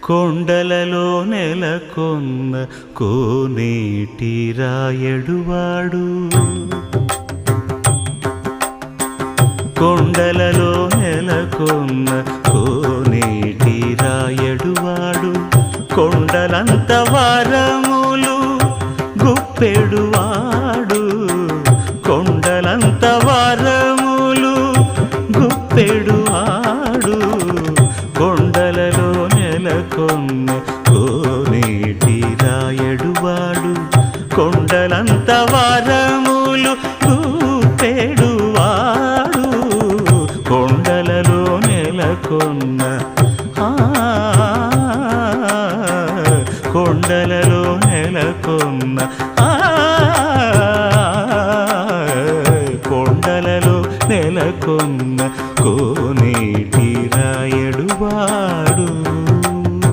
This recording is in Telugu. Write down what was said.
కొండలలో నెలకొన్న కోనేటి రాయడువాడు, కొండలలో నెలకొన్న కోనేటి రాయడువాడు, కొండలంత వరములు గుప్పెడువాడు, కొండలంత వరములు గుప్పెడువాడు, కొండలలో నెలకొన్న కోనేటి రాయడువాడు, కొండలంత వరములు గుప్పెడువాడు, కొండలలో నెలకొన్న కొండలలో నెలకొన్న కొండలలో నెలకొన్న